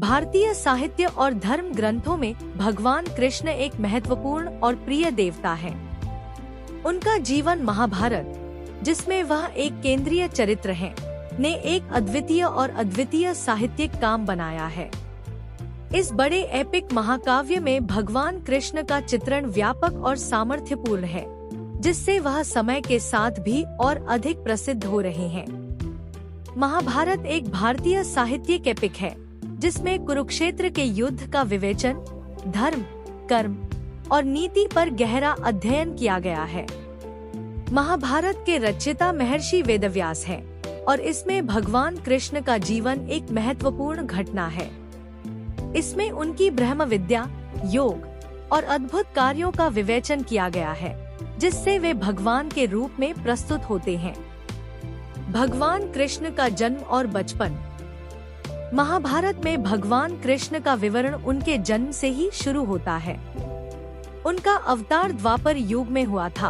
भारतीय साहित्य और धर्म ग्रंथों में भगवान कृष्ण एक महत्वपूर्ण और प्रिय देवता है। उनका जीवन महाभारत, जिसमें वह एक केंद्रीय चरित्र है, ने एक अद्वितीय साहित्यिक काम बनाया है। इस बड़े एपिक महाकाव्य में भगवान कृष्ण का चित्रण व्यापक और सामर्थ्यपूर्ण है, जिससे वह समय के साथ भी और अधिक प्रसिद्ध हो रहे हैं। महाभारत एक भारतीय साहित्यिक एपिक है, जिसमें कुरुक्षेत्र के युद्ध का विवेचन, धर्म, कर्म और नीति पर गहरा अध्ययन किया गया है। महाभारत के रचयिता महर्षि वेदव्यास हैं और इसमें भगवान कृष्ण का जीवन एक महत्वपूर्ण घटना है। इसमें उनकी ब्रह्म विद्या, योग और अद्भुत कार्यों का विवेचन किया गया है, जिससे वे भगवान के रूप में प्रस्तुत होते हैं। भगवान कृष्ण का जन्म और बचपन। महाभारत में भगवान कृष्ण का विवरण उनके जन्म से ही शुरू होता है। उनका अवतार द्वापर युग में हुआ था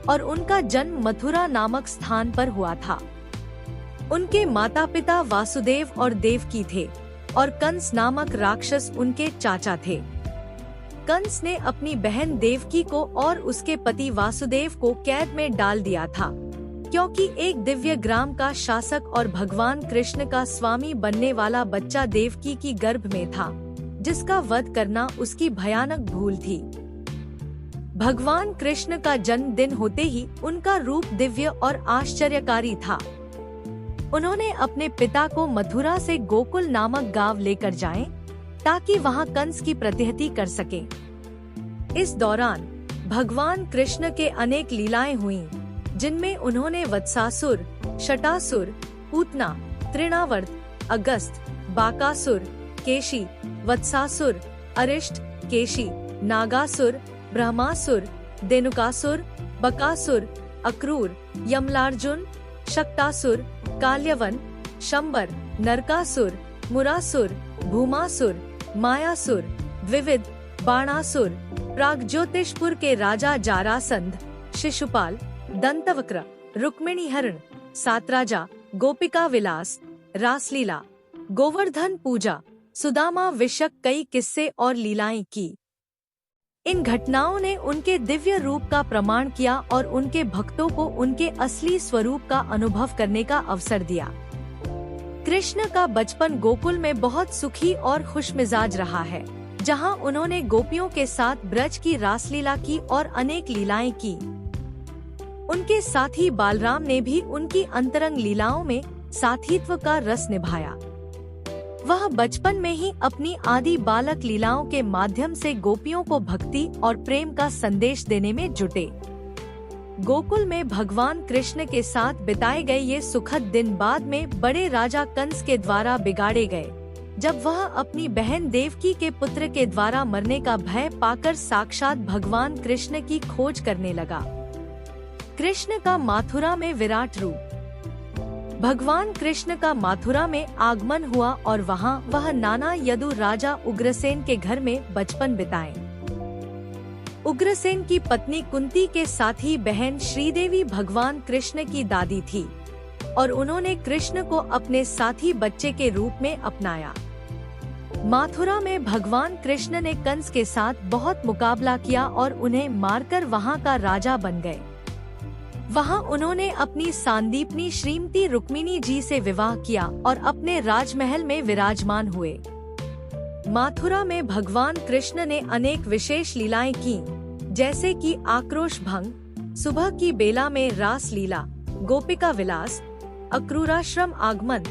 और उनका जन्म मथुरा नामक स्थान पर हुआ था। उनके माता पिता वासुदेव और देवकी थे और कंस नामक राक्षस उनके चाचा थे। कंस ने अपनी बहन देवकी को और उसके पति वासुदेव को कैद में डाल दिया था, क्योंकि एक दिव्य ग्राम का शासक और भगवान कृष्ण का स्वामी बनने वाला बच्चा देवकी की गर्भ में था, जिसका वध करना उसकी भयानक भूल थी। भगवान कृष्ण का जन्मदिन होते ही उनका रूप दिव्य और आश्चर्यकारी था। उन्होंने अपने पिता को मथुरा से गोकुल नामक गांव लेकर जाएं, ताकि वहां कंस की प्रतिहति कर सके। इस दौरान भगवान कृष्ण के अनेक लीलाएं हुईं, जिनमें उन्होंने वत्सासुर, शटासुर, पूतना, तृणावर्त, अगस्त, बाकासुर, केशी, वत्सासुर, अरिष्ट, केशी, नागासुर, ब्रह्मासुर, देनुकासुर, बकासुर, अक्रूर, यमलार्जुन, शक्तासुर, काल्यवन, शंबर, नरकासुर, मुरासुर, भूमासुर, मायासुर, द्विविद, बाणासुर, प्रागज्योतिषपुर के राजा जारासंध, शिशुपाल, दंतवक्र, रुक्मिणी हरण, सातराजा, गोपिका विलास, रासलीला, गोवर्धन पूजा, सुदामा विषक कई किस्से और लीलाएं की। इन घटनाओं ने उनके दिव्य रूप का प्रमाण किया और उनके भक्तों को उनके असली स्वरूप का अनुभव करने का अवसर दिया। कृष्ण का बचपन गोकुल में बहुत सुखी और खुशमिजाज रहा है, जहां उन्होंने गोपियों के साथ ब्रज की रासलीला की और अनेक लीलाएं की। उनके साथी बालराम ने भी उनकी अंतरंग लीलाओं में साथीत्व का रस निभाया। वह बचपन में ही अपनी आदि बालक लीलाओं के माध्यम से गोपियों को भक्ति और प्रेम का संदेश देने में जुटे। गोकुल में भगवान कृष्ण के साथ बिताए गए ये सुखद दिन बाद में बड़े राजा कंस के द्वारा बिगाड़े गए, जब वह अपनी बहन देवकी के पुत्र के द्वारा मरने का भय पाकर साक्षात भगवान कृष्ण की खोज करने लगा। कृष्ण का मथुरा में विराट रूप। भगवान कृष्ण का मथुरा में आगमन हुआ और वहां वह नाना यदु राजा उग्रसेन के घर में बचपन बिताए। उग्रसेन की पत्नी कुंती के साथ ही बहन श्रीदेवी भगवान कृष्ण की दादी थी और उन्होंने कृष्ण को अपने साथी बच्चे के रूप में अपनाया। मथुरा में भगवान कृष्ण ने कंस के साथ बहुत मुकाबला किया और उन्हें मारकर वहां का राजा बन गए। वहां उन्होंने अपनी सांदीपनी श्रीमती रुक्मिणी जी से विवाह किया और अपने राजमहल में विराजमान हुए। मथुरा में भगवान कृष्ण ने अनेक विशेष लीलाएं की, जैसे कि आक्रोश भंग, सुबह की बेला में रास लीला, गोपिका विलास, अक्रूराश्रम आगमन,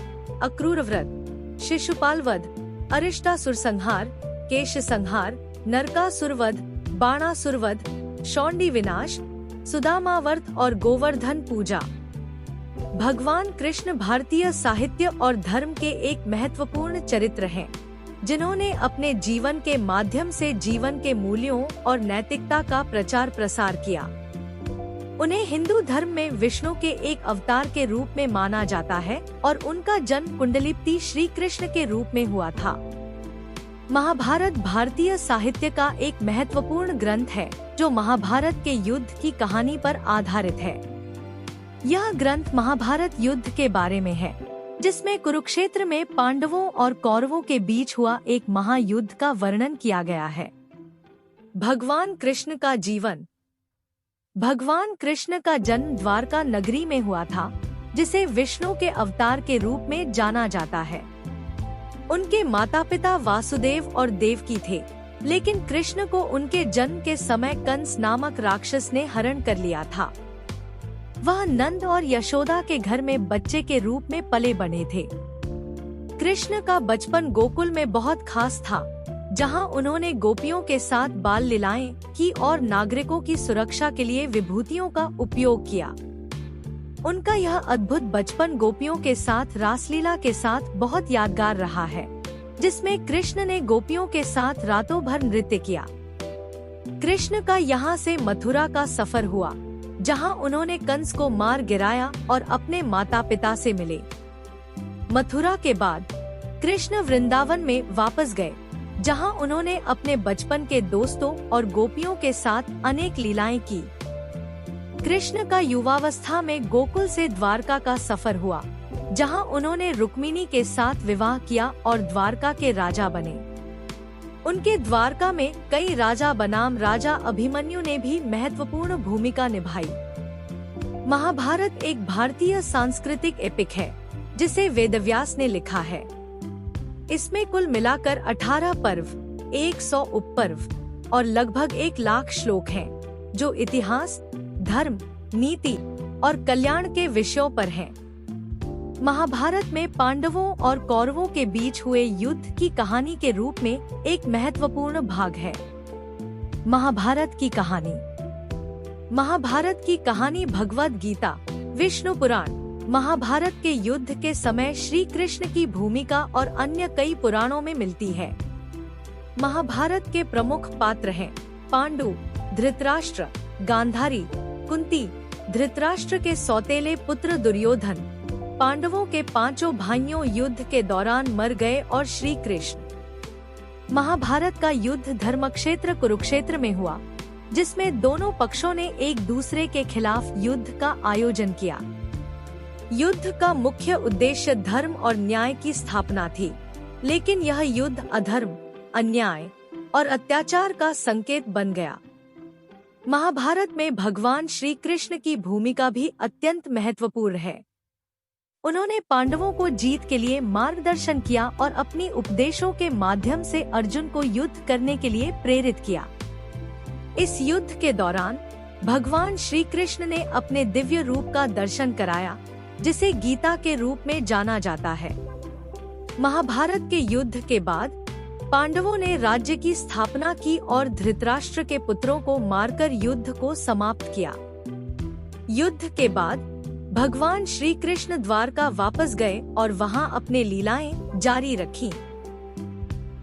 अक्रूर व्रत, शिशुपाल वध, अरिष्टासुर संहार, केश संहार, नरकासुर वध, बाणासुर वध, शौंडी विनाश, सुदामावर्त और गोवर्धन पूजा। भगवान कृष्ण भारतीय साहित्य और धर्म के एक महत्वपूर्ण चरित्र हैं, जिन्होंने अपने जीवन के माध्यम से जीवन के मूल्यों और नैतिकता का प्रचार प्रसार किया। उन्हें हिंदू धर्म में विष्णु के एक अवतार के रूप में माना जाता है और उनका जन्म कुंडलिनी श्री कृष्ण के रूप में हुआ था। महाभारत भारतीय साहित्य का एक महत्वपूर्ण ग्रंथ है, जो महाभारत के युद्ध की कहानी पर आधारित है। यह ग्रंथ महाभारत युद्ध के बारे में है, जिसमें कुरुक्षेत्र में पांडवों और कौरवों के बीच हुआ एक महायुद्ध का वर्णन किया गया है। भगवान कृष्ण का जीवन। भगवान कृष्ण का जन्म द्वारका नगरी में हुआ था, जिसे विष्णु के अवतार के रूप में जाना जाता है। उनके माता पिता वासुदेव और देवकी थे, लेकिन कृष्ण को उनके जन्म के समय कंस नामक राक्षस ने हरण कर लिया था। वह नंद और यशोदा के घर में बच्चे के रूप में पले बढ़े थे। कृष्ण का बचपन गोकुल में बहुत खास था, जहां उन्होंने गोपियों के साथ बाल लीलाएं की और नागरिकों की सुरक्षा के लिए विभूतियों का उपयोग किया। उनका यह अद्भुत बचपन गोपियों के साथ रासलीला के साथ बहुत यादगार रहा है, जिसमें कृष्ण ने गोपियों के साथ रातों भर नृत्य किया। कृष्ण का यहाँ से मथुरा का सफर हुआ, जहाँ उन्होंने कंस को मार गिराया और अपने माता पिता से मिले। मथुरा के बाद कृष्ण वृंदावन में वापस गए, जहाँ उन्होंने अपने बचपन के दोस्तों और गोपियों के साथ अनेक लीलाएं की। कृष्ण का युवावस्था में गोकुल से द्वारका का सफर हुआ, जहाँ उन्होंने रुक्मिणी के साथ विवाह किया और द्वारका के राजा बने। उनके द्वारका में कई राजा बनाम राजा अभिमन्यु ने भी महत्वपूर्ण भूमिका निभाई। महाभारत एक भारतीय सांस्कृतिक एपिक है, जिसे वेदव्यास ने लिखा है। इसमें कुल मिलाकर 18 पर्व, 100 उपपर्व और लगभग 1 लाख श्लोक हैं, जो इतिहास, धर्म, नीति और कल्याण के विषयों पर हैं। महाभारत में पांडवों और कौरवों के बीच हुए युद्ध की कहानी के रूप में एक महत्वपूर्ण भाग है। महाभारत की कहानी। महाभारत की कहानी भगवद गीता, विष्णु पुराण, महाभारत के युद्ध के समय श्री कृष्ण की भूमिका और अन्य कई पुराणों में मिलती है। महाभारत के प्रमुख पात्र हैं पांडु, धृतराष्ट्र, गांधारी, कुंती, धृतराष्ट्र के सौतेले पुत्र दुर्योधन। पांडवों के 5 भाइयों युद्ध के दौरान मर गए और श्री कृष्ण। महाभारत का युद्ध धर्मक्षेत्र कुरुक्षेत्र में हुआ, जिसमें दोनों पक्षों ने एक दूसरे के खिलाफ युद्ध का आयोजन किया। युद्ध का मुख्य उद्देश्य धर्म और न्याय की स्थापना थी, लेकिन यह युद्ध अधर्म, अन्याय और अत्याचार का संकेत बन गया। महाभारत में भगवान श्री कृष्ण की भूमिका भी अत्यंत महत्वपूर्ण है। उन्होंने पांडवों को जीत के लिए मार्गदर्शन किया और अपनी उपदेशों के माध्यम से अर्जुन को युद्ध करने के लिए प्रेरित किया। इस युद्ध के दौरान भगवान श्री कृष्ण ने अपने दिव्य रूप का दर्शन कराया, जिसे गीता के रूप में जाना जाता है। महाभारत के युद्ध के बाद पांडवों ने राज्य की स्थापना की और धृतराष्ट्र के पुत्रों को मारकर युद्ध को समाप्त किया। युद्ध के बाद भगवान श्री कृष्ण द्वारका वापस गए और वहां अपने लीलाएं जारी रखीं।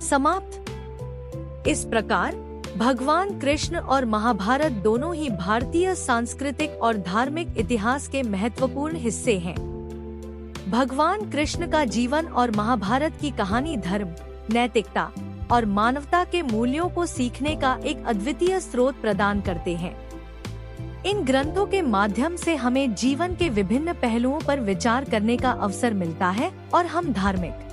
समाप्त। इस प्रकार भगवान कृष्ण और महाभारत दोनों ही भारतीय सांस्कृतिक और धार्मिक इतिहास के महत्वपूर्ण हिस्से हैं। भगवान कृष्ण का जीवन और महाभारत की कहानी धर्म, नैतिकता और मानवता के मूल्यों को सीखने का एक अद्वितीय स्रोत प्रदान करते हैं। इन ग्रंथों के माध्यम से हमें जीवन के विभिन्न पहलुओं पर विचार करने का अवसर मिलता है और हम धार्मिक